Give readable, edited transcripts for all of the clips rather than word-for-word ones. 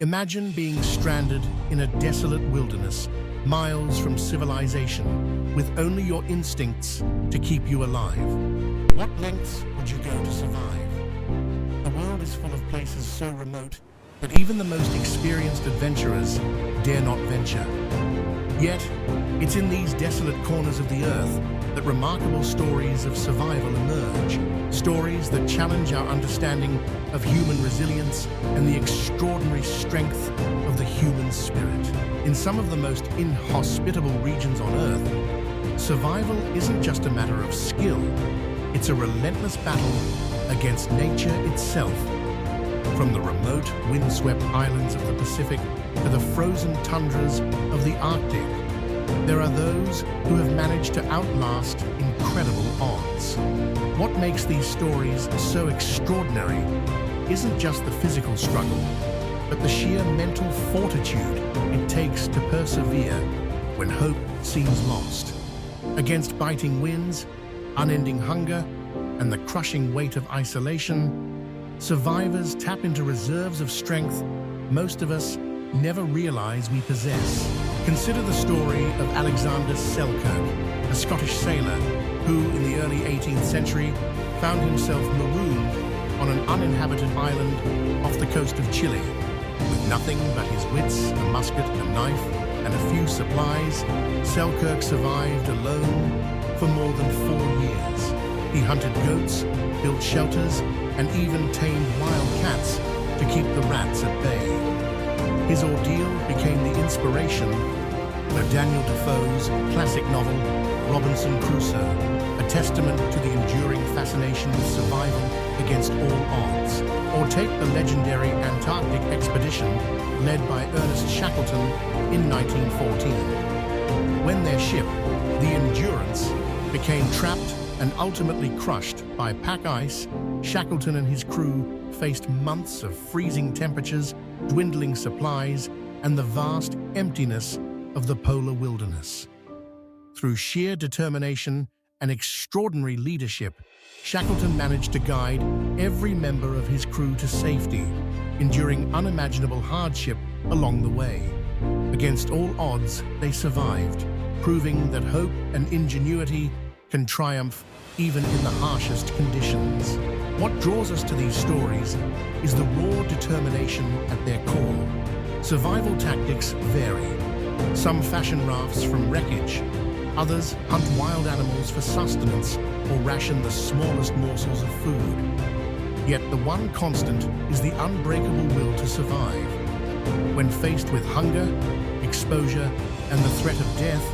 Imagine being stranded in a desolate wilderness, miles from civilization, with only your instincts to keep you alive. What lengths would you go to survive? The world is full of places so remote that even the most experienced adventurers dare not venture. Yet, it's in these desolate corners of the earth that remarkable stories of survival emerge. Stories that challenge our understanding of human resilience and the extraordinary strength of the human spirit. In some of the most inhospitable regions on Earth, survival isn't just a matter of skill, it's a relentless battle against nature itself. From the remote, windswept islands of the Pacific to the frozen tundras of the Arctic, there are those who have managed to outlast incredible odds. What makes these stories so extraordinary isn't just the physical struggle, but the sheer mental fortitude it takes to persevere when hope seems lost. Against biting winds, unending hunger, and the crushing weight of isolation, survivors tap into reserves of strength most of us never realize we possess. Consider the story of Alexander Selkirk, a Scottish sailor who, in the early 18th century, found himself marooned on an uninhabited island off the coast of Chile. With nothing but his wits, a musket, a knife, and a few supplies, Selkirk survived alone for more than 4 years. He hunted goats, built shelters, and even tamed wild cats to keep the rats at bay. His ordeal became the inspiration of Daniel Defoe's classic novel, Robinson Crusoe, a testament to the enduring fascination with survival against all odds. Or take the legendary Antarctic expedition led by Ernest Shackleton in 1914. When their ship, the Endurance, became trapped and ultimately crushed by pack ice, Shackleton and his crew faced months of freezing temperatures, dwindling supplies, and the vast emptiness of the polar wilderness. Through sheer determination and extraordinary leadership, Shackleton managed to guide every member of his crew to safety, enduring unimaginable hardship along the way. Against all odds, they survived, proving that hope and ingenuity can triumph even in the harshest conditions. What draws us to these stories is the raw determination at their core. Survival tactics vary. Some fashion rafts from wreckage. Others hunt wild animals for sustenance or ration the smallest morsels of food. Yet the one constant is the unbreakable will to survive. When faced with hunger, exposure, and the threat of death,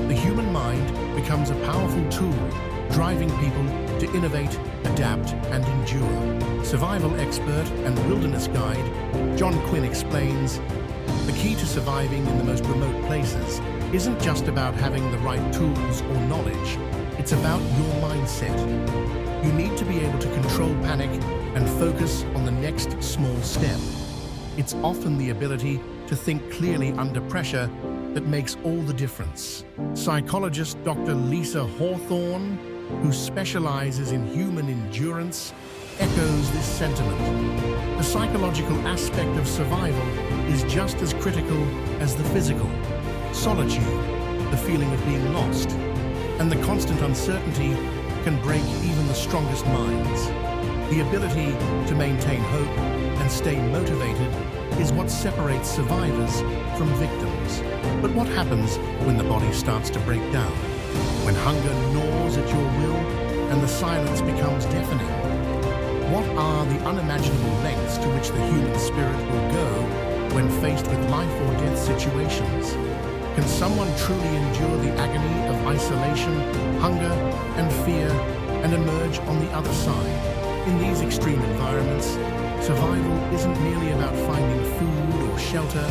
the human mind becomes a powerful tool, driving people to innovate, adapt, and endure. Survival expert and wilderness guide John Quinn explains, the key to surviving in the most remote places isn't just about having the right tools or knowledge, it's about your mindset. You need to be able to control panic and focus on the next small step. It's often the ability to think clearly under pressure that makes all the difference. Psychologist Dr. Lisa Hawthorne, who specializes in human endurance, echoes this sentiment. The psychological aspect of survival is just as critical as the physical. Solitude, the feeling of being lost, and the constant uncertainty can break even the strongest minds. The ability to maintain hope and stay motivated is what separates survivors from victims. But what happens when the body starts to break down? When hunger gnaws at your will and the silence becomes deafening? What are the unimaginable lengths to which the human spirit will go when faced with life or death situations? Can someone truly endure the agony of isolation, hunger, and fear and emerge on the other side? In these extreme environments, survival isn't merely about finding food or shelter,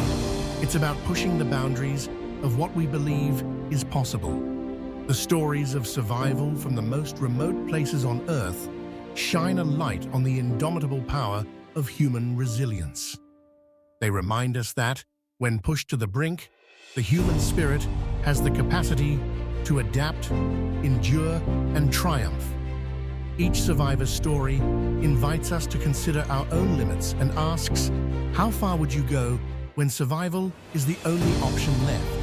it's about pushing the boundaries of what we believe is possible. The stories of survival from the most remote places on Earth shine a light on the indomitable power of human resilience. They remind us that, when pushed to the brink, the human spirit has the capacity to adapt, endure, and triumph. Each survivor's story invites us to consider our own limits and asks, how far would you go when survival is the only option left?